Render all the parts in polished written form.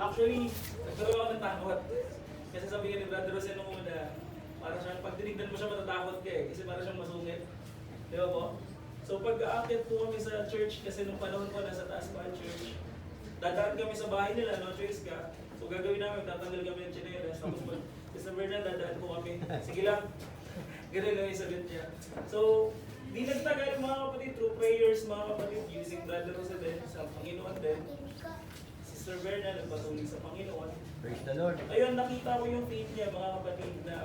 Actually, nagkaroon ako ng takot. Kasi sabi nga ni Brother Jose nung una, para siyang pag tinignan mo siya matatakot ka eh. Kasi para siyang masungit. Di ba po? So pag aakyat po kami sa church, kasi nung panahon ko nasa taas pa ang church, dadaan kami sa bahay nila, no choice ka. So gagawin namin, tatanggal kami ng chinelas. Tapos pag Mr. Bernard, dadaan po kami. Sige lang. Ganun lang yung sagot niya. So, di nagtagal mga kapatid, through prayers mga kapatid, using Brother Jose din, sa Panginoon din. Sister Bernard, nagpatuloy sa Panginoon. Praise the Lord. Ayun, nakita ko yung faith niya mga kapatid na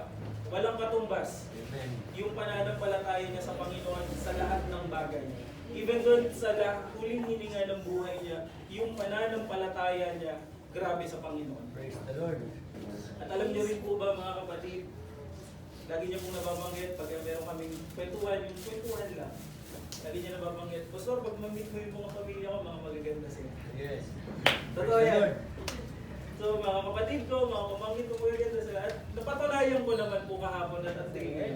walang katumbas. Amen. Yung pananampalataya niya sa Panginoon sa lahat ng bagay. Even doon sa huling hininga ng buhay niya, yung pananampalataya niya, grabe sa Panginoon. Praise the Lord. At alam niyo rin po ba mga kapatid, lagi niya pong nababanggit pag meron kaming kwentuhan, yung kwentuhan lang. Lagi niya nababanggit, Pastor, pag mamit mo yung mga pamilya ko, mga magaganda sila. Yes. Totoo Praise the yan. Lord. So mga kapatid ko, mga pamangkin ko, magaganda sila. At napatunayan ko naman po kahapon at ang tingin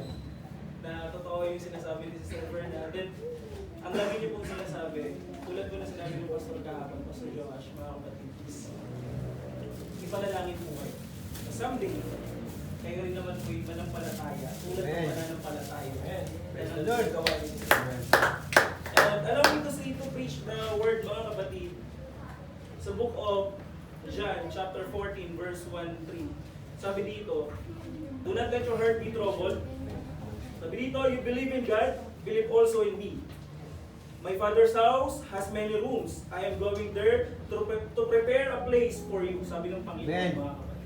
na totoo yung sinasabi ni Sister Bernard. Then, ang lagi niyo pong sinasabi, tulad ko na sinabi ng Pastor kahapon, Pastor Joash, mga kapatid, is ipanalangin po kayo. Someday, kayo rin naman po yung manampalataya, tulad ng Amen. mananampalataya. Amen. Praise Yan the ang Lord. gawa ni Sister Bernard. And allow me to preach the word, mga kapatid, sa book of John, chapter 14, verse 1-3. Sabi dito, do not let your heart be troubled. Sabi dito, you believe in God, believe also in me. My Father's house has many rooms. I am going there to prepare a place for you. Sabi ng Panginoon, Amen. mga kapatid.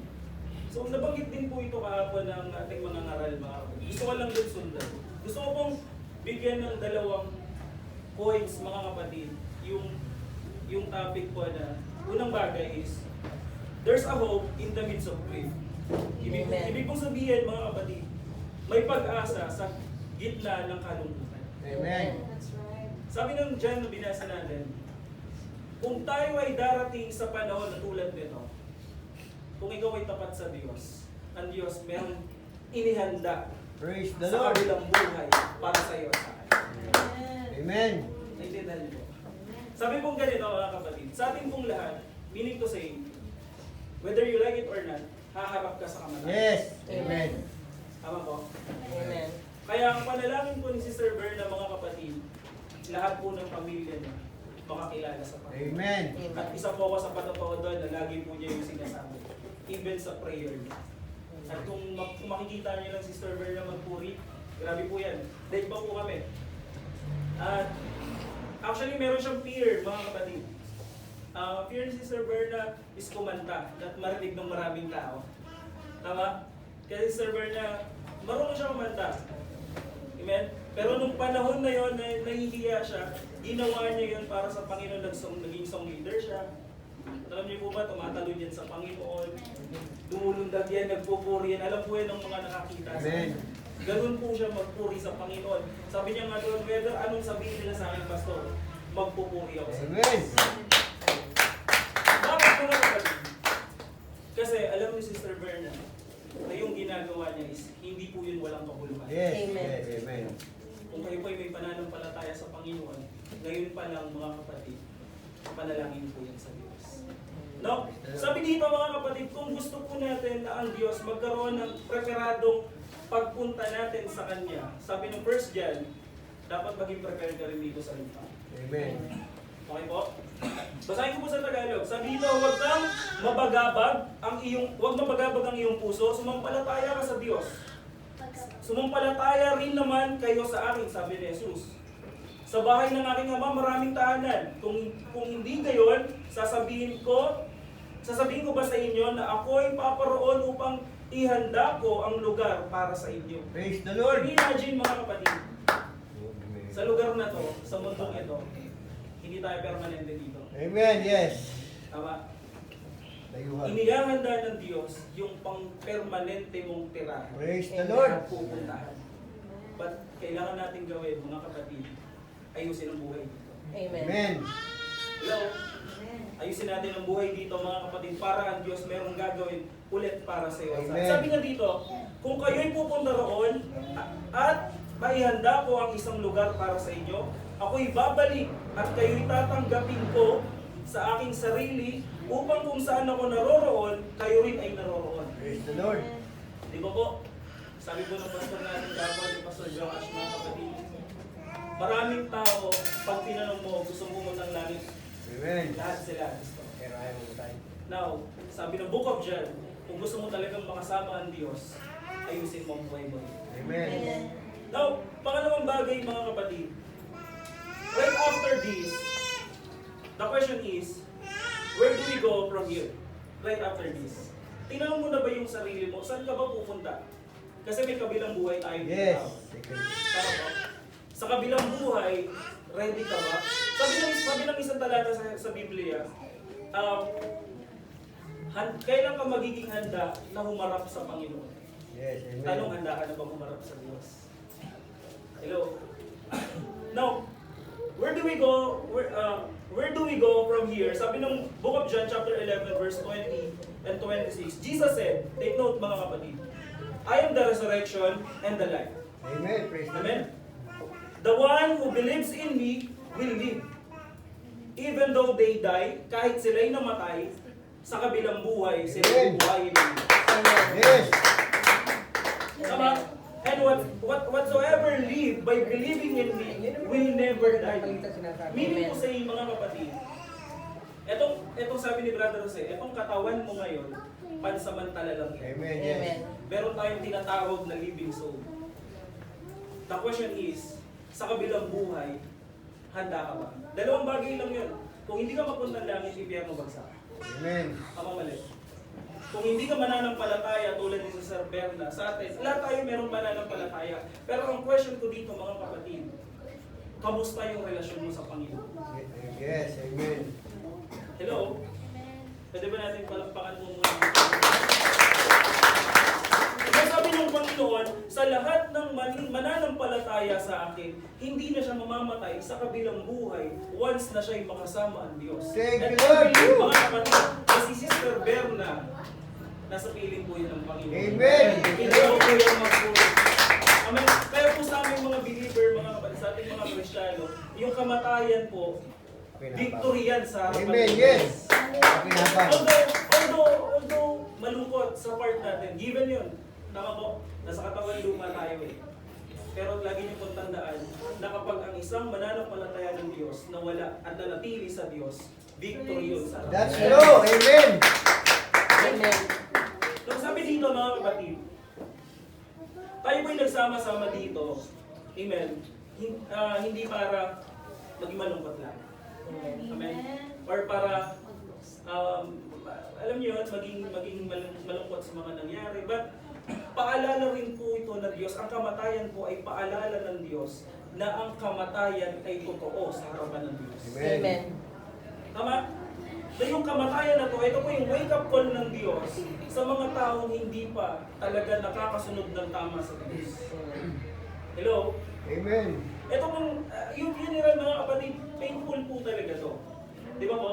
So nabanggit din po ito kahapon ng ating mga ngaral, mga kapatid. Gusto ko lang din sundan. Gusto ko pong bigyan ng dalawang points, mga kapatid. Yung topic po na unang bagay is there's a hope in the midst of grief. Ibig pong sabihin, mga kapatid, may pag-asa sa gitna ng kalungkutan. Amen. That's right. Sabi ng John na binasa natin, kung tayo ay darating sa panahon na tulad nito, kung ikaw ay tapat sa Diyos, ang Diyos meron inihanda Praise the sa Lord. kabilang buhay para sa iyo at sa akin. Amen. Naintindihan niyo po? Sabi pong ganito, mga kapatid, sa ating pong lahat, meaning to say, whether you like it or not, haharap ka sa kamatayan. Yes. Amen. Tama po? Amen. Kaya ang panalangin po ni Sister Berna, mga kapatid, lahat po ng pamilya niya makakilala sa Panginoon. Amen. At isa po ako sa patotoo doon na lagi po niya yung sinasabi, even sa prayer niya. At kung makikita niyo lang Sister Berna magpuri, grabe po yan. Daig pa po kami. At actually meron siyang fear, mga kapatid. Fear ni Sister Berna is kumanta at marinig ng maraming tao. Tama? Kasi Sister Berna, marunong siya kumanta. Amen? Pero nung panahon na yon, na nahihiya siya, ginawa niya yun para sa Panginoon, naging song leader siya. Alam niyo po ba, tumatalo yan sa Panginoon, dumulundag yan, nagpupuri yan. Alam po yan ng mga nakakita sa Amen. kanya. Ganun po siya magpuri sa Panginoon. Sabi niya nga doon, whether anong sabihin nila sa akin, Pastor, magpupuri ako sa Amen. Bakit po naman? Kasi alam ni Sister Berna na yung ginagawa niya is hindi po yun walang kabuluhan. Yes. Amen. Yes. Amen. Kung kayo po ay may pananampalataya sa Panginoon, ngayon pa lang mga kapatid, panalangin po yan sa Diyos. No? Sabi dito mga kapatid, kung gusto po natin na ang Diyos magkaroon ng preparadong pagpunta natin sa Kanya, sabi ng 1 John, dapat maging prepared ka rin dito sa lupa. Amen. Okay po? Basahin ko po sa Tagalog. Sabi dito, huwag mabagabag ang iyong puso, sumampalataya ka sa Diyos. Sumampalataya rin naman kayo sa akin, sabi ni Jesus. Sa bahay ng aking ama, maraming tahanan. Kung hindi gayon, sasabihin ko ba sa inyo na ako ay paparoon upang ihanda ko ang lugar para sa inyo. Praise the Lord. Imagine mga kapatid, sa lugar na to, sa mundong ito, hindi tayo permanente dito. Amen. Yes. Tama? Dayuhan. Inihahanda ng Diyos yung pang-permanente mong tirahan. Praise the Lord. At pupuntahan. But kailangan natin gawin, mga kapatid, ayusin ang buhay dito. Amen. Amen. Hello? Ayusin natin ang buhay dito, mga kapatid, para ang Diyos merong gagawin ulit para sa iyo. Amen. Sabi nga dito, kung kayo'y pupunta roon at maihanda ko ang isang lugar para sa inyo, ako'y babalik at kayo'y tatanggapin ko sa aking sarili upang kung saan ako naroroon, kayo rin ay naroroon. Praise the Lord. Di ba po? Sabi po ng pastor natin dapat, ni Pastor Joash, mga kapatid, maraming tao, pag tinanong mo, gusto mo pumunta ng langit, Amen. lahat sila gusto. Pero ayaw mo tayo. Now, sabi ng Book of John, kung gusto mo talagang makasama ang Diyos, ayusin mo ang buhay mo. Amen. Now, pangalawang bagay mga kapatid, right after this, the question is, where do we go from here? Right after this. Tingnan mo na ba yung sarili mo? Saan ka ba pupunta? Kasi may kabilang buhay tayo dito. Yes. Tama ba? Sa kabilang buhay, ready ka ba? Sabi ng isang talata sa Biblia, kailan ka magiging handa na humarap sa Panginoon? Yes. Amen. Tanong, handa ka na ba humarap sa Diyos? Hello? Now, where do we go? Where do we go from here? Sabi ng Book of John chapter 11 verse 20 and 26. Jesus said, take note mga kapatid, I am the resurrection and the life. Amen. Praise the Lord. Amen? The one who believes in me will live. Even though they die, kahit sila'y namatay, sa kabilang buhay, sila'y buhayin. Yes. Tama? And whatsoever live by believing in me will never die. Meaning ko sa inyo mga kapatid, etong sabi ni Brother Jose, etong katawan mo ngayon, pansamantala lang yan. Amen. Yes. Meron tayong tinatawag na living soul. The question is, sa kabilang buhay, handa ka ba? Dalawang bagay lang yun. Kung hindi ka mapunta langit, impyerno bagsak. Amen. Tama mali. Kung hindi ka mananampalataya tulad ni Sir Berna, sa atin, lahat tayo meron mananampalataya. Pero ang question ko dito mga kapatid, kamusta yung relasyon mo sa Panginoon? Yes. Amen. Hello? Pwede ba natin palakpakan mo muna? Kaya sabi ng Panginoon, sa lahat ng mananampalataya sa akin, hindi na siya mamamatay sa kabilang buhay once na siya'y makasama ang Diyos. Thank At you, Lord. mga kapatid, si Sister Berna, nasa piling po yan ng Panginoon. Amen. Hindi po yan magpulot. Amen. Kaya po sa aming mga believer, mga kapatid, sa ating mga Kristiyano, yung kamatayan po, victory yan sa harapan Amen. ng Yes. Diyos. Pinabang. Although malungkot sa part natin, given yun, tama po, nasa katawan luma tayo eh. Pero lagi niyo pong tandaan na kapag ang isang mananampalataya ng Diyos na wala at nanatili sa Diyos, victory yun sa harapan. That's true. Amen. Amen. Nung sabi dito mga kapatid, tayo po'y nagsama-sama dito, amen, hindi para maging malungkot lang. Amen. Or para, alam niyo yun, maging malungkot sa mga nangyari. But, paalala rin po ito na Diyos, ang kamatayan po ay paalala ng Diyos na ang kamatayan ay totoo sa harapan ng Diyos. Amen. Tama? Na yung kamatayan na to, ito po yung wake-up call ng Diyos sa mga taong hindi pa talaga nakakasunod ng tama sa Diyos. Hello? Amen. Ito pong, yung funeral mga kapatid, painful po talaga to. Di ba po?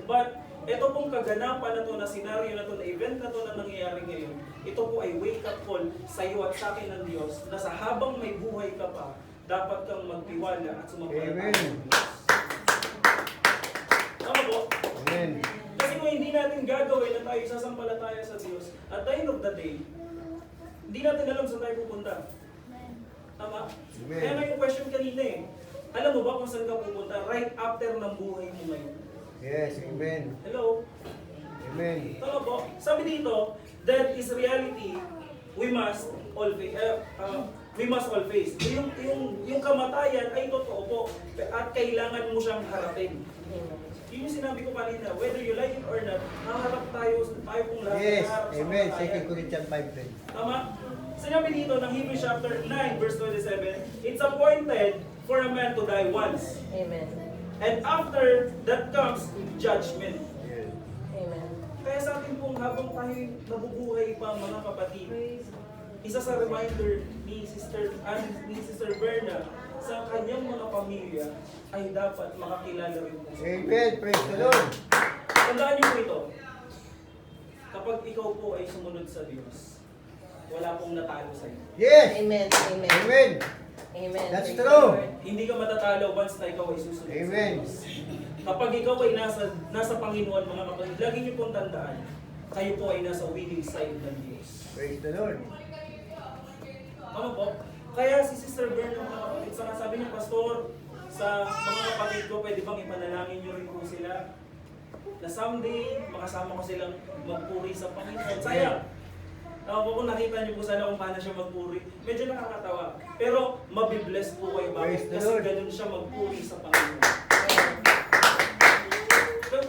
But, ito pong kaganapan na to, na senaryo na to, na event na to na nangyayari ngayon, ito po ay wake-up call sa iyo at sa akin ng Diyos na sa habang may buhay ka pa, dapat kang magtiwala at sumampalataya ng Diyos. Tama po? Amen. Kasi kung hindi natin gagawin na tayo sasampalataya sa Diyos, at the end of the day, hindi natin alam saan tayo pupunta. Tama? Amen. Kaya nga yung question kanina eh. Alam mo ba kung saan ka pupunta right after ng buhay mo ngayon? Yes. Amen. Hello? Amen. Tama po. Sabi dito, that is reality we must all face. We must all face. Yung kamatayan ay totoo po at kailangan mo siyang harapin. Yun yung sinabi ko kanina, whether you like it or not, haharap tayo pong lahat. Yes. haharap sa Amen. kamatayan. 2 Corinthians 5:10. Tama? Sinabi dito ng Hebrews chapter 9 verse 27, it's appointed for a man to die once. Amen. And after that comes judgment. Yes. Amen. Kaya sa atin pong habang tayo nabubuhay pa mga kapatid, isa sa reminder ni Sister Berna sa kanyang mga pamilya ay dapat makakilala rin po. Amen. Praise the Lord. Tandaan niyo po ito, kapag ikaw po ay sumunod sa Diyos, wala pong natalo sa iyo. Yes. Amen. Amen. Amen. Amen. That's Praise the true. Lord. Hindi ka matatalo once na ikaw ay susunod Amen. sa Diyos. Kapag ikaw ay nasa Panginoon, mga kapatid, lagi niyo pong tandaan, kayo po ay nasa winning side ng Diyos. Praise the Lord. Tama po? Kaya si Sister Bern, mga kapatid, sabi niya, Pastor, sa mga kapatid ko, pwede bang ipanalangin niyo rin po sila na someday, makasama ko silang magpuri sa Panginoon. Sayang! Tama po, kung nakita niyo po sana kung paano siya magpuri, medyo nakakatawa. Pero mabibless po kayo. Praise Bakit? the Kasi Lord. ganun siya magpuri sa Panginoon.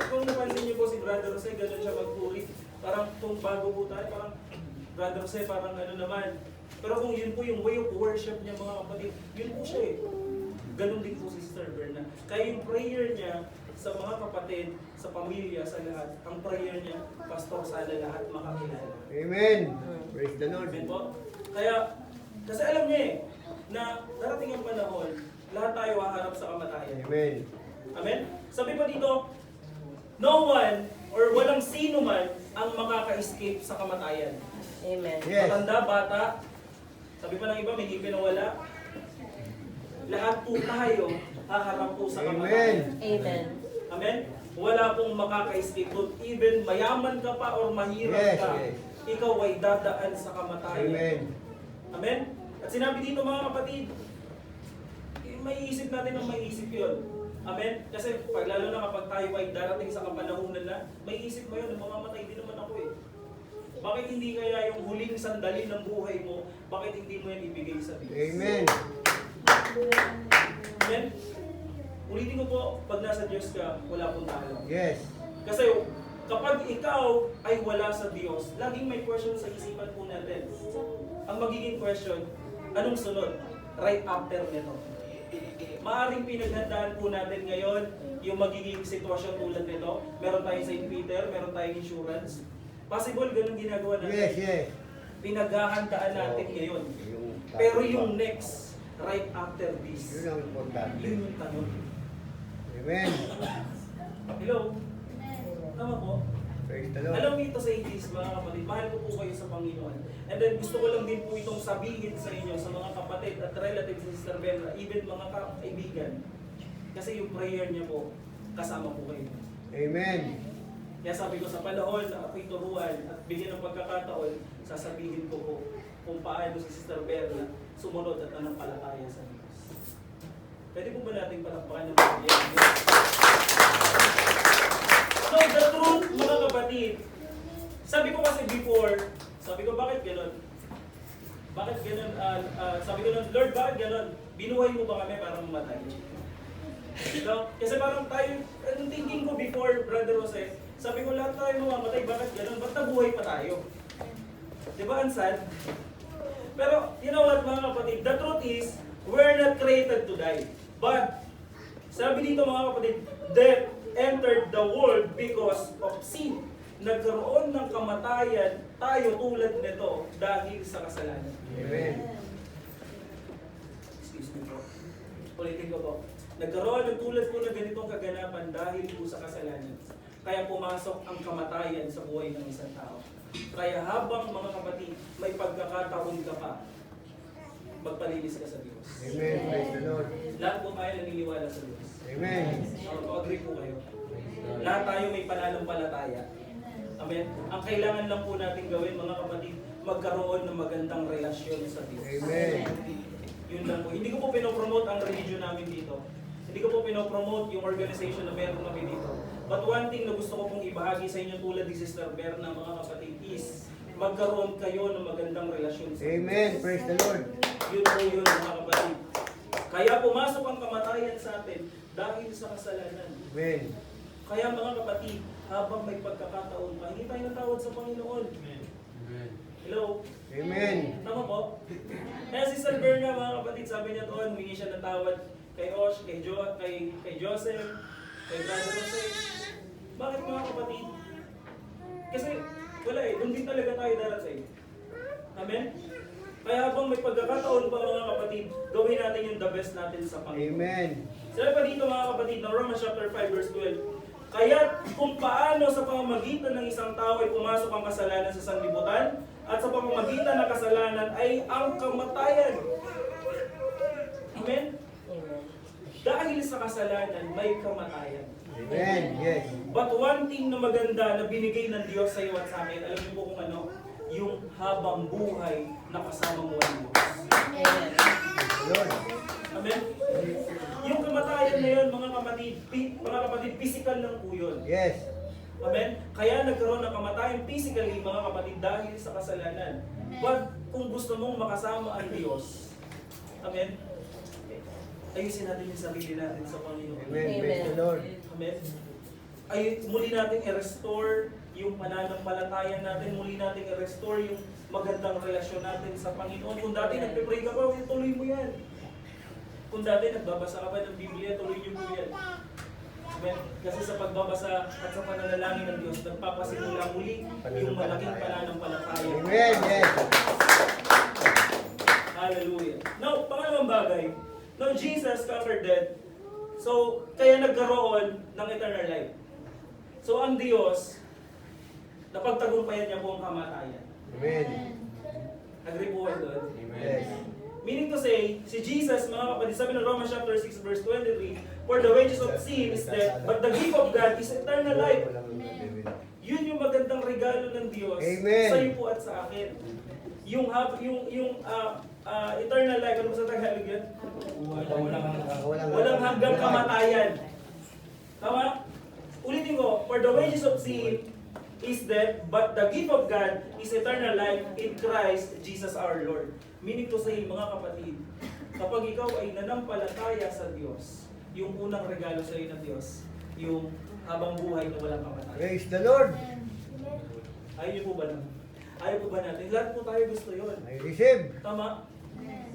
Kung napansin niyo po si Brother Jose, ganun siya magpuri. Parang kung bago po tayo, parang Brother Jose, parang ano naman. Pero kung yun po yung way of worship niya, mga kapatid, yun po siya eh. Ganun din po si Sister Berna. Kaya yung prayer niya sa mga kapatid, sa pamilya, sa lahat, ang prayer niya, Pastor, sana lahat makakilala. Amen. Praise the Lord. Amen po? Kaya, kasi alam niya eh, na darating ang panahon, lahat tayo haharap sa kamatayan. Amen. Amen? Sabi pa dito, no one or walang sino man ang makaka-escape sa kamatayan. Amen. Yes. Matanda, bata, sabi pa ng iba, may ngipin na wala. Lahat po tayo haharap po sa kamatayan. Amen. Amen? Wala pong makaka-escape doon. Even mayaman ka pa or mahirap Yes, ka, yes. ikaw ay dadaan sa kamatayan. Amen. Amen? At sinabi dito mga kapatid, may isip natin ang may isip yun. Amen? Kasi pag lalo na kapag tayo ay darating sa kapanahunan na, may isip mo yun, mamamatay din naman ako eh. Bakit hindi kaya yung huling sandali ng buhay mo, bakit hindi mo yan ibigay sa Diyos? Amen. Amen? Ulitin ko po, pag nasa Diyos ka, wala pong talo. Yes. Kasi kapag ikaw ay wala sa Diyos, laging may question sa isipan po natin. Ang magiging question, anong sunod? Right after nito. Maaring pinaghandaan po natin ngayon yung magiging sitwasyon tulad nito. Meron tayong St. Peter, meron tayong insurance. Possible ganun ginagawa natin. Yes, yes. Pinaghahandaan natin ngayon. Pero yung next, right after this, Yun ang importante. yun yung tanong. Amen. Hello? Tama po? Praise the Lord. Alam mo ito sa English, mga kapatid, mahal ko po kayo sa Panginoon. And then gusto ko lang din po itong sabihin sa inyo, sa mga kapatid at relatives ni Sister Bella, even mga kaibigan. Kasi yung prayer niya po, kasama po kayo. Amen. Kaya sabi ko sa panahon na ako'y turuan at bigyan ng pagkakataon, sasabihin ko po kung paano si Sister Bella sumunod at nanampalataya sa Diyos. Pwede po ba natin palakpakan ng pagyan? So the truth, mga kapatid, sabi ko kasi before, sabi ko bakit gano'n? Bakit gano'n? Sabi ko nun, Lord, bakit gano'n? Binuhay mo ba kami para mamatay? No? Kasi parang tayo, ang thinking ko before, Brother Jose, sabi ko lahat tayo mamamatay, bakit gano'n? Ba't nabuhay pa tayo? Di ba ang sad? Pero, you know what mga kapatid, the truth is, we're not created to die. But, sabi dito mga kapatid, death entered the world because of sin. Nagkaroon ng kamatayan tayo tulad nito dahil sa kasalanan. Amen. Excuse me po. Ulitin ko po. Nagkaroon ng tulad po ng ganitong kaganapan dahil po sa kasalanan. Kaya pumasok ang kamatayan sa buhay ng isang tao. Kaya habang mga kapatid, may pagkakataon ka pa, magpalinis ka sa Diyos. Amen. Praise the Lord. Lahat po tayo naniniwala sa Diyos. Amen. Agree po kayo. Lahat tayo may pananampalataya. Amen. Ang kailangan lang po natin gawin, mga kapatid, magkaroon ng magandang relasyon sa Diyos. Amen. Yun lang po. Hindi ko po pinopromote ang religion namin dito. Hindi ko po pinopromote yung organization na meron kami dito. But one thing na gusto ko pong ibahagi sa inyo tulad ni Sister Berna, mga kapatid, is magkaroon kayo ng magandang relasyon sa Diyos. Amen. Praise the Lord. Yun po yun, mga kapatid. Kaya pumasok ang kamatayan sa atin dahil sa kasalanan. Amen. Kaya mga kapatid, habang may pagkakataon pa, hindi tayo natawad sa Panginoon. Hello? Amen. Tama po? Kaya si Sister Berna, mga kapatid, sabi niya doon, humingi siya ng tawad kay Osh, kay Joseph, kay Brother Jose. Bakit mga kapatid? Kasi wala eh, doon din talaga tayo darating. Amen? Kaya habang may pagkakataon pa mga kapatid, gawin natin yung the best natin sa Panginoon. Amen. Sabi pa dito mga kapatid, na Romans chapter 5 verse 12, kaya kung paano sa pamamagitan ng isang tao ay pumasok ang kasalanan sa sanlibutan, at sa pamamagitan ng kasalanan ay ang kamatayan. Amen? Amen. Dahil sa kasalanan, may kamatayan. Amen. Yes. But one thing na maganda na binigay ng Diyos sa iyo at sa akin, alam niyo po kung ano? Yung habang buhay na kasama mo ang Diyos. Amen. Praise the Lord. Amen? Yung kamatayan na yun, mga kapatid, physical lang po yun. Yes. Amen? Kaya nagkaroon ng kamatayan physically, mga kapatid, dahil sa kasalanan. But kung gusto mong makasama ang Diyos, amen? Ayusin natin yung sarili natin sa Panginoon. Amen. Praise the Lord. Amen? Ay, muli natin i-restore yung pananampalataya natin, muli natin i-restore yung magandang relasyon natin sa Panginoon. Kung dati nagpe-pray ka pa, tuloy mo yan. Kung dati nagbabasa ka pa ng Biblia, tuloy niyo po yan. Amen? Kasi sa pagbabasa at sa pananalangin ng Diyos, nagpapasimula muli yung malaking pananampalataya. Amen. Yes. Hallelujah. Now, pangalawang bagay, now Jesus conquered death, so kaya nagkaroon ng eternal life. So ang Diyos, napagtagumpayan niya po ang kamatayan. Amen. Agree po kayo doon? Yes. Meaning to say, si Jesus, mga kapatid, sabi ng Romans chapter 6 verse 23, for the wages of sin is death, but the gift of God is eternal life. Yun yung magandang regalo ng Diyos Amen. sa iyo po at sa akin. Yung eternal life, ano ba sa Tagalog yan? Walang hanggang kamatayan. Tama? Ulitin ko, for the wages of sin is death, but the gift of God is eternal life in Christ Jesus our Lord. Meaning to say, mga kapatid, kapag ikaw ay nanampalataya sa Diyos, yung unang regalo sa iyo ng Diyos, yung habang buhay na walang kamatayan. Praise the Lord. Ayaw niyo po ba naman? Ayaw po ba natin? Lahat po tayo gusto yon. I receive. Tama?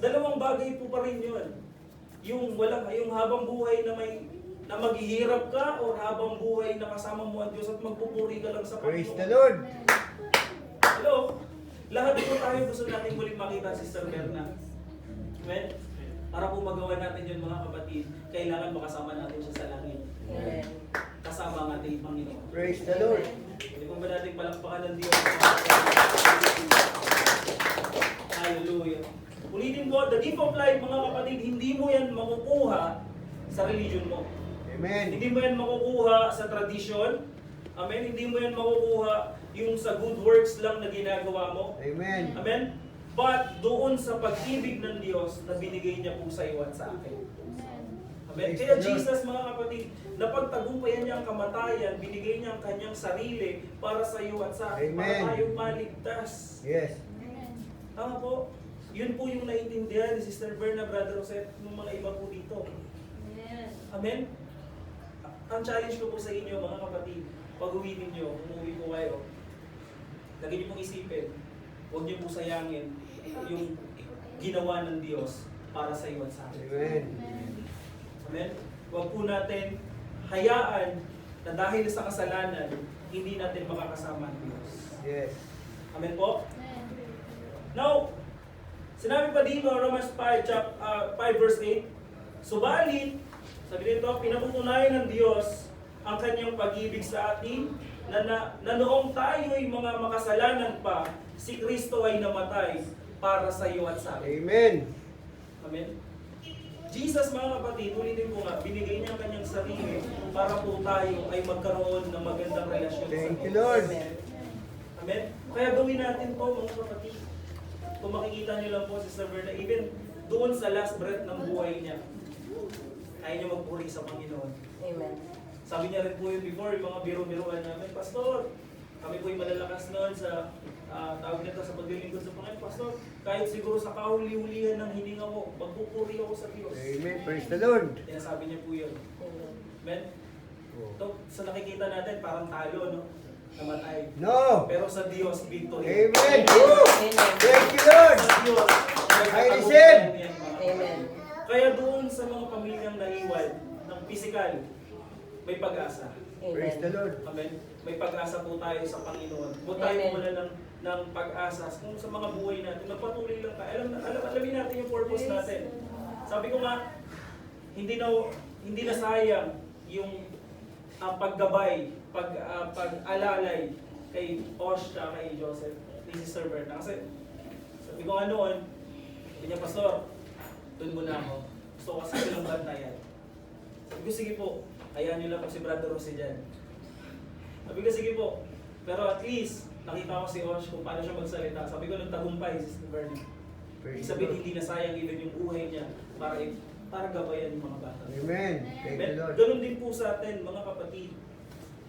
Dalawang bagay po pa rin yun. Yung habang buhay na maghihirap ka o habang buhay na kasama mo ang Diyos at magpupuri ka lang sa Praise the Panginoon. Lord. Hello? Lahat po tayo gusto natin muling makita si Sister Berna. Amen? Para po magawa natin yun mga kapatid, kailangan makasama natin siya sa langit. Amen. Kasama ang ating Panginoon. Praise the Lord. Hindi po ba natin palakpakan ng Diyos? Hallelujah. Ulitin po, the gift of life mga kapatid, hindi mo yan makukuha sa religion mo. Amen. Hindi mo yan makukuha sa tradisyon. Amen. Hindi mo yan makukuha yung sa good works lang na ginagawa mo. Amen. Amen. But doon sa pag-ibig ng Diyos na binigay niya po sa iyo at sa akin. Amen. Kaya Jesus mga kapatid, napagtagumpayan niya ang kamatayan, binigay niya ang kanyang sarili para sa iyo at sa akin. Para Amen. tayo maligtas. Yes. Tama po. Yun po yung naiintindihan ni Sister Berna, Brother Jose, ng mga iba po dito. Amen? Ang challenge ko po sa inyo, mga kapatid, pag uwi ninyo, umuwi po kayo, lagi niyo pong isipin, huwag niyo po sayangin yung ginawa ng Diyos para sa iyo at sa akin. Amen. Amen? Huwag po natin hayaan na dahil sa kasalanan, hindi natin makakasama ang Diyos. Yes. Amen po? Now, sinabi pa dito, Romans 5 verse 8, subalit, sabi dito, pinaputunayan ng Diyos ang kanyang pag-ibig sa atin na noong tayo'y mga makasalanan pa, si Kristo ay namatay para sa iyo at sa akin. Amen. Amen? Jesus mga kapatid, ulitin ko nga, binigay niya ang kanyang sarili para po tayo ay magkaroon ng magandang relasyon sa Thank you, Diyos. Lord. Amen? Kaya gawin natin to mga kapatid. Kung makikita niyo lang po si Sister Berna, even doon sa last breath ng buhay niya, ayaw niya magpuri sa Panginoon. Amen. Sabi niya rin po yun before, yung mga biro-biroan namin, Pastor, kami po yung malalakas noon sa tawag nito sa paglilingkod sa Panginoon. Pastor, kahit siguro sa kahuli-hulihan ng hininga ko, magpupuri ako sa Diyos. Amen. Praise the Lord. Kaya sabi niya po yun. Amen. Amen? Ito, sa nakikita natin, parang talo, no? Namatay. No. Pero sa Diyos, victory. Amen. Woo! Thank you, Lord. Sa Diyos, I receive. Amen. Kaya doon sa mga pamilyang naiwan ng physical, may pag-asa. Praise the Amen. Lord. Amen. May pag-asa po tayo sa Panginoon. Huwag tayo Amen. wala ng pag-asa kung sa mga buhay natin. Magpatuloy lang tayo. Alamin natin yung purpose natin. Sabi ko nga, hindi na sayang yung paggabay, pag-alalay kay Osha, kay Joseph, ni Sister Berna. Kasi sabi ko nga noon, sabi niya, Pastor, doon muna ako. Gusto ko kasi silang bantayan. Sabi ko, sige po, Hayaan nyo lang po si Brother Jose dyan. Sabi ko, sige po. Pero at least, nakita ko si Osh kung paano siya magsalita. Sabi ko, nagtagumpay si Sister Bernie. Ibig sabihin, hindi na sayang even yung buhay niya para gabayan yung mga bata. Amen. Thank you, Lord. Ganun din po sa atin, mga kapatid.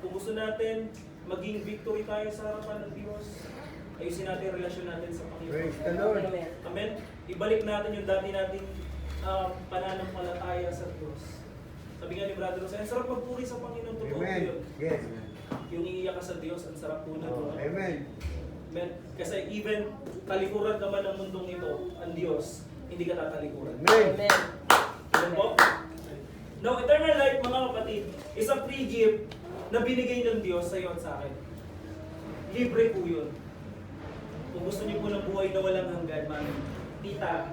Kung gusto natin maging victory tayo sa harapan ng Diyos, ayusin natin yung relasyon natin sa Panginoon. Praise the Lord. Amen. Amen. Ibalik natin yung dati nating pananampalataya sa Diyos. Sabi nga ni Brother Jose, ang sarap magpuri sa Panginoon. Totoo po Amen. yun. Yes. Yung iiyak ka sa Diyos, ang sarap po na. Oh, amen. Amen. Kasi even talikuran ka man ng mundong ito, ang Diyos, hindi ka tatalikuran. Amen. Amen. Amen po? Now, eternal life, mga kapatid, is a free gift na binigay ng Diyos sa iyo at sa akin. Libre po yun. Kung gusto niyo po ng buhay na walang hanggan, mami, tita,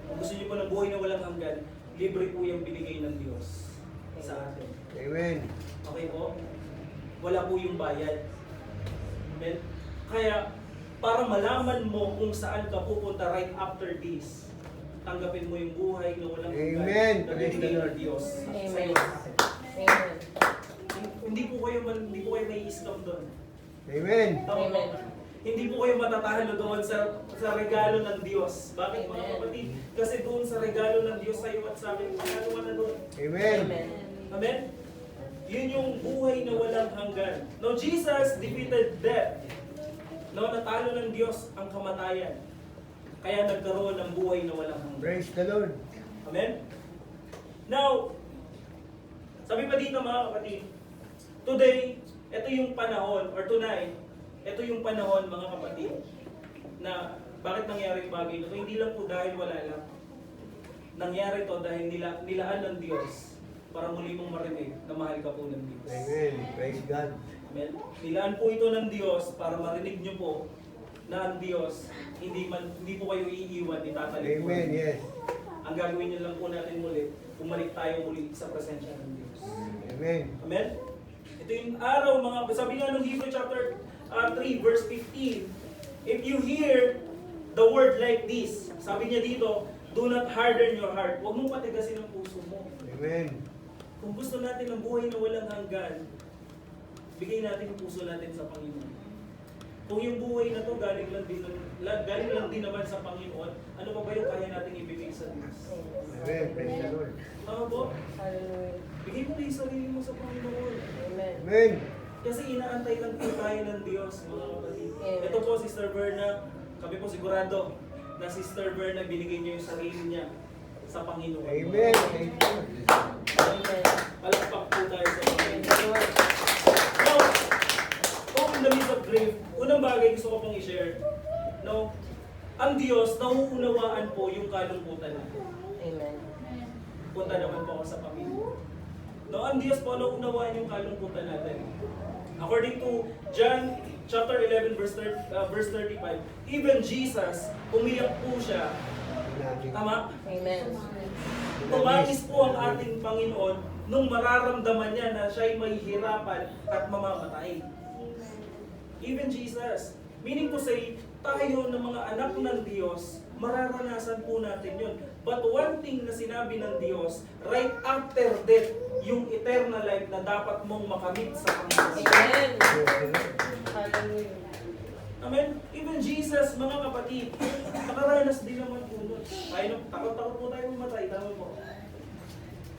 kung gusto niyo po ng buhay na walang hanggan, libre po yung binigay ng Diyos sa atin. Amen. Okay po? Wala po yung bayad. Amen? Kaya, para malaman mo kung saan ka pupunta right after this, tanggapin mo yung buhay na walang Amen. hanggan na Praise the binigay ng Lord. Diyos sa Amen. iyo at sa akin. Amen. Hindi po kayo may-i-scam doon. Amen. Tama po. Amen. Hindi po kayo matatalo doon sa regalo ng Diyos. Bakit mga Amen. kapatid? Kasi doon sa regalo ng Diyos sa iyo at sa akin, magagawa na doon. Amen. Amen. Amen? Yun yung buhay na walang hanggan. No, Jesus defeated death. No, natalo ng Diyos ang kamatayan. Kaya nagkaroon ng buhay na walang hanggan. Praise the Lord. Amen? Now, sabi pa dito mga kapatid, today, ito yung panahon, or tonight, ito yung panahon mga kapatid, na bakit nangyari yung bagay na ito? Hindi lang po dahil wala lang. Nangyari to dahil nilaan ng Diyos para muli mong marinig na mahal ka po ng Diyos. Amen. Praise God. Amen? Nilaan po ito ng Diyos para marinig nyo po na ang Diyos, hindi po kayo iiwan, itatalik po. Amen. Yes. Ang gagawin nyo lang po natin muli, bumalik tayo muli sa presensya ng Diyos. Amen. Amen? Ito yung araw, sabi nga ng Hebrew chapter 3, verse 15, if you hear the word like this, sabi niya dito, do not harden your heart. Huwag mong patigasin ang puso mo. Amen. Kung gusto natin ng buhay na walang hanggan, bigay natin yung puso natin sa Panginoon. Kung yung buhay na to galing lang din naman sa Panginoon, ano pa ba yung kaya nating ibigay sa Diyos? Amen. Praise the Lord. Tama po? Hallelujah. Bigay mo na yung sarili mo sa Panginoon. Amen. Amen. Kasi inaantay lang po tayo ng Diyos, mga kapatid. Amen. Ito po, Sister Berna, kami po sigurado na Sister Berna binigay niyo yung sarili niya sa Panginoon. Amen. Thank you. Amen. Palakpak po tayo sa Thank Panginoon. you, Lord. Now, kung in the midst of grief, unang bagay gusto ko pong i-share, no, ang Diyos, nauunawaan po yung kalungkutan natin. Amen. Punta naman po ako sa Panginoon. No, ang Diyos po, nauunawaan yung kalungkutan natin. According to John chapter 11 verse 35, even Jesus, umiyak po siya. Tama? Amen. Tumatis po ang ating Panginoon nung mararamdaman niya na siya'y may hirapan at mamamatay. Even Jesus. Meaning to say, tayo ng mga anak ng Diyos, mararanasan po natin yun. But one thing na sinabi ng Diyos, right after death, yung eternal life na dapat mong makamit sa Panginoon. Amen. Hallelujah. Amen? Even Jesus, mga kapatid, nakaranas din naman po nun. Takot-takot po tayo mamatay, tama po.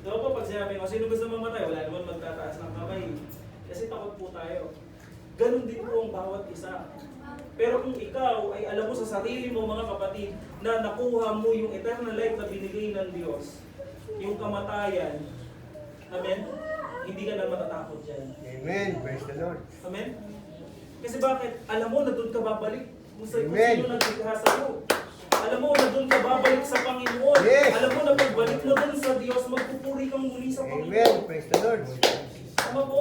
Diba po, pag sinabi mo, sino gusto mamatay? Wala naman magtataas ng kamay. Kasi takot po tayo. Ganon din po ang bawat isa. Pero kung ikaw ay alam mo sa sarili mo, mga kapatid, na nakuha mo yung eternal life na binigay ng Diyos, yung kamatayan, amen? Hindi ka na matatakot dyan. Amen. Praise the Lord. Amen? Kasi bakit? Alam mo na doon ka babalik kung Amen. sino naglikha sa'yo. Alam mo na doon ka babalik sa Panginoon. Yes. Alam mo na pagbalik mo doon sa Diyos, magpupuri kang muli sa Amen. Panginoon. Praise the Lord. Tama po?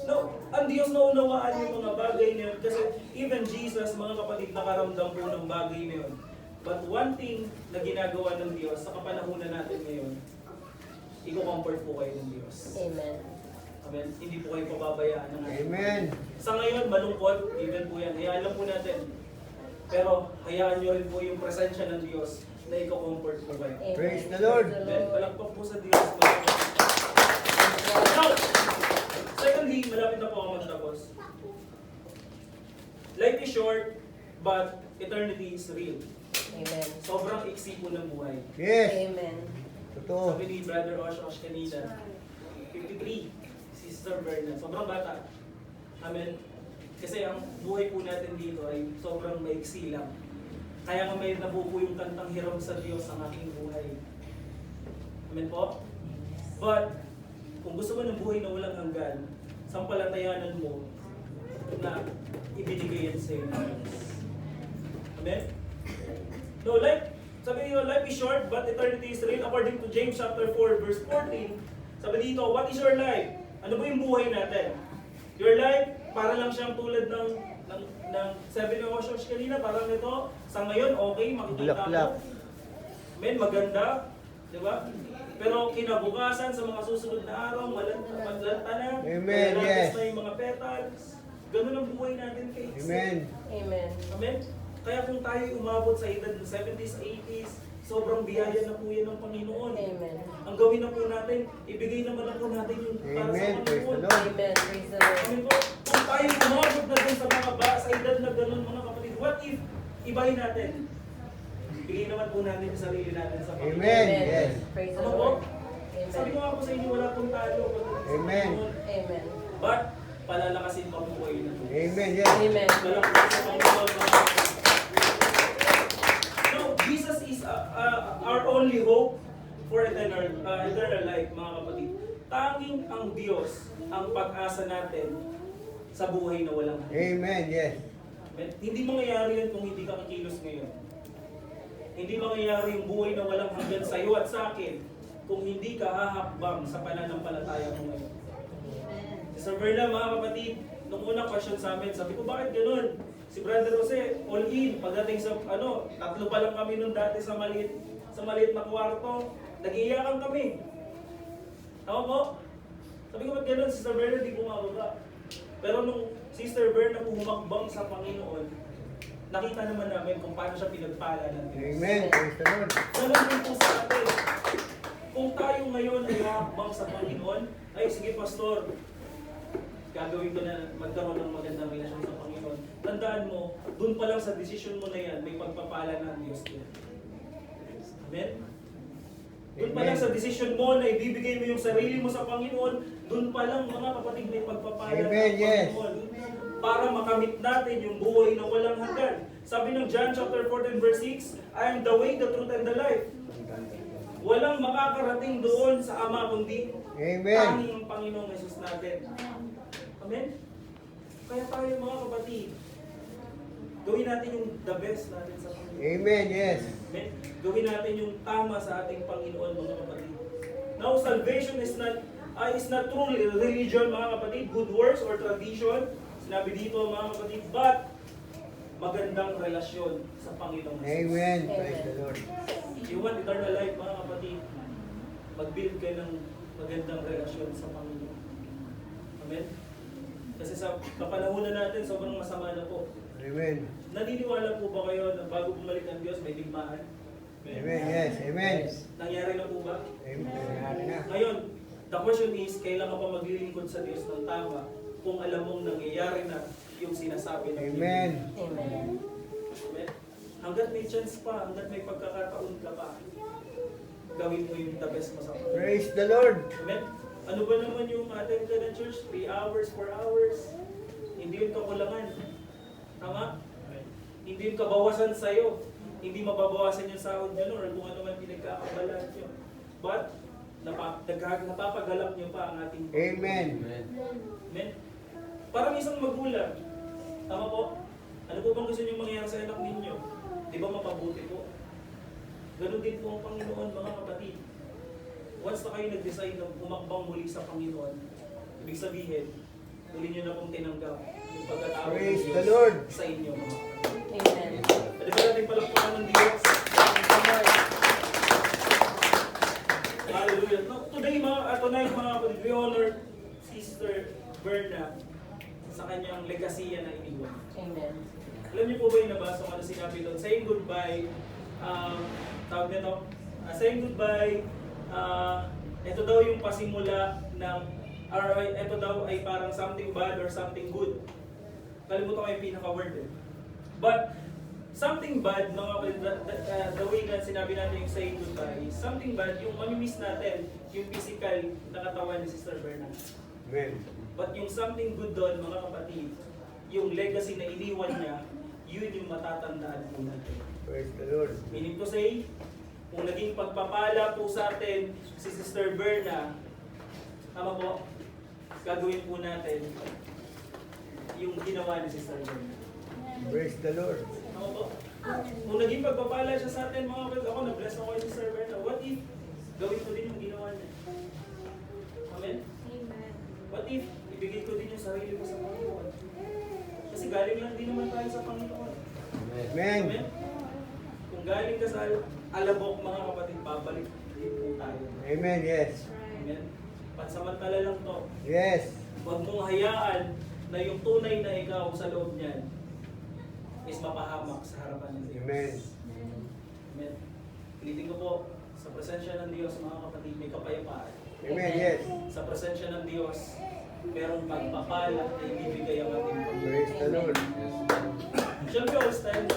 No, ang Diyos naunawaan yung mga bagay na yun. Kasi even Jesus, mga kapatid, nakaramdam po ng bagay na yun. But one thing na ginagawa ng Diyos sa kapanahunan natin ngayon, i-comfort po kayo ng Diyos. Amen. Amen? Hindi po kayo pababayaan ng ating Amen. Sa ngayon, malungkot, even po yan. Hayaan lang po natin. Pero hayaan nyo rin po yung presensya ng Diyos na i-comfort po kayo. Amen. Praise the Lord. Amen? Palakpak po sa Diyos. Praise the Lord. secondly, malapit na po ako magtapos. Life is short, but eternity is real. Amen. Sobrang iksi po ng buhay. Yes. Amen. Totoo. Sabi ni Brother Osh kanina, 53, Sister Berna, sobrang bata. Amen. Kasi ang buhay po natin dito ay sobrang maiksi lang. Kaya nga may nabuo po yung kantang hiram sa Diyos ang aking buhay. Amen po? But, kung gusto mo ng buhay na walang hanggan, sampalatayanan mo na ibinigay yan sa iyo. Amen? No, sabi dito, life is short, but eternity is real. According to James chapter 4, verse 14, sabi dito, what is your life? Ano ba yung buhay natin? Your life, para lang siyang tulad ng sabi ng Oshosh kanina, parang ito, sa ngayon, okay, makikita Bulaklak. mo. Amen, maganda. Di ba? Pero kinabukasan sa mga susunod na araw, malanta na. Amen, malalagas yes. na yung mga petals. Ganun ang buhay natin kay Amen. Amen. Amen? Kaya kung tayo umabot sa edad ng 70s, 80s, sobrang biyaya na po yan ng Panginoon. Amen. Ang gawin na po natin, ibigay naman na po natin yung para sa Amen. Praise the Panginoon. Lord. Amen. Praise the Lord. Amen po. Kung tayo umabot na din sa mga sa edad na ganun mga kapatid, what if ibahin natin? Ibigay naman po natin yung sarili natin sa Panginoon. Amen. Yes. Praise the Ano po? Lord. Sabi ko Amen. nga po sa inyo, wala pong talo. pagdating sa Amen. Panginoon. Amen. But, palalakasin pa po kayo na. Amen. Yes. Amen. Palakasin sa Panginoon. No, Jesus is our only hope for eternal life, mga kapatid. Tanging ang Diyos ang pag-asa natin sa buhay na walang hanggan. Amen. Yes. Hindi mangyayari yan kung hindi ka kikilos ngayon. Hindi mangyayari yung buhay na walang hanggan sa iyo at sa akin kung hindi ka hahakbang sa pananampalataya mo ngayon. Si Sir Berna, mga kapatid, nung unang question sa amin, sabi ko, bakit ganun? Si Brother Jose, all in. Pagdating sa, tatlo pa lang kami nung dati sa maliit na kwarto, nag-iiyakan kami. Tama po? Sabi ko, ba't ganun? Si Sir Berna, di bumababa. Pero nung Sister Berna po humakbang sa Panginoon, nakita naman namin kung paano siya pinagpala ng Diyos. Amen. Praise the Lord. Ganun din po sa atin. Kung tayo ngayon ay hakbang sa Panginoon, ay sige pastor, gagawin ko na magkaroon ng magandang relasyon sa Panginoon. Tandaan mo, dun pa lang sa desisyon mo na yan, may pagpapala ng Diyos din. Amen? Dun pa lang sa desisyon mo na ibibigay mo yung sarili mo sa Panginoon, dun pa lang mga kapatid may pagpapala ng Amen, yes. Panginoon. Para makamit natin yung buhay na walang hanggan. Sabi ng John chapter 14 verse 6, I am the way, the truth, and the life. Walang makakarating doon sa Ama kundi Amen. tanging ang Panginoong Jesus natin. Amen? Kaya tayo mga kapatid, gawin natin yung the best natin sa Panginoon. Amen. Yes. Amen? Gawin natin yung tama sa ating Panginoon mga kapatid. Now, salvation is not true religion mga kapatid, good works or tradition. Sinabi dito mga kapatid, but magandang relasyon sa Panginoon Jesus. Amen. Praise the Lord. You want eternal life mga kapatid, mag-build ka ng magandang relasyon sa Panginoon. Amen? Kasi sa kapanahunan natin, sobrang masama na po. Amen. Naniniwala po ba kayo na bago bumalik ang Diyos, may digmaan? Amen. Yes. Amen. Nangyari na po ba? Amen. Ngayon, the question is, kailan ka pa maglilingkod sa Diyos ng tama kung alam mong nangyayari na yung sinasabi ng Amen. Amen. Amen? Hanggat may chance pa, hanggat may pagkakataon ka pa, gawin mo yung the best mo sa Panginoon. Praise the Lord. Amen? Ano ba naman yung attend ka ng church? 3 hours, 4 hours? Hindi yun kakulangan. Tama? Hindi yun kabawasan sa'yo. Hindi mababawasan yung sahod nyo or kung ano man pinagkakabalan nyo. But, napapagalak nyo pa ang ating Amen. Amen? Parang isang magulang. Tama po? Ano po bang gusto nyo mangyari sa anak ninyo? Di ba mapabuti po? Ganun din po ang Panginoon, mga kapatid. Once na kayo nag-decide na umakbang muli sa Panginoon, ibig sabihin, muli nyo na pong tinanggap yung pagkatawag ng Praise Diyos the Lord. sa inyo, mga kapatid. Amen. Pwede ba natin palakpakan ng Diyos? Hallelujah. No, tonight mga kapatid, we honor Sister Berna sa kanyang legasya na iniwan. Amen. Alam niyo po ba yung nabasa ko na sinabi doon? Saying goodbye, tawag nito, saying goodbye, ito daw yung pasimula ng ito daw ay parang something bad or something good. Kalimutan ko yung pinaka-word eh. But, something bad, mga kapatid, the way na sinabi natin yung saying goodbye, something bad, yung mamimiss natin, yung physical na katawan ni Sister Berna. Amen. But yung something good doon, mga kapatid, yung legacy na iniwan niya, yun yung matatandaan po natin. Praise the Lord. Meaning to say, kung naging pagpapala po sa atin si Sister Berna, tama po, gagawin po natin yung ginawa ni Sister Berna. Praise the Lord. Tama po? Kung naging pagpapala siya sa atin, mga kapatid, ako na-bless ako kay Sister Berna, what if gawin ko din yung ginawa niya? Amen? Amen. What if ibigay ko din yung sarili ko sa Panginoon? Kasi galing lang din naman tayo sa Panginoon. Amen. Amen? Kung galing ka sa alabok, mga kapatid, babalik din po tayo. Amen. Yes. Amen? Pansamantala lang to. Yes. Huwag mong hayaan na yung tunay na ikaw sa loob niyan is mapahamak sa harapan ng Diyos. Amen. Amen. Pilitin ko po, sa presensya ng Diyos, mga kapatid, may kapayapaan. Amen. Yes. Sa presensya ng Diyos, merong pagpapala na ibibigay ang ating Panginoon. Praise the Lord. Shall we all stand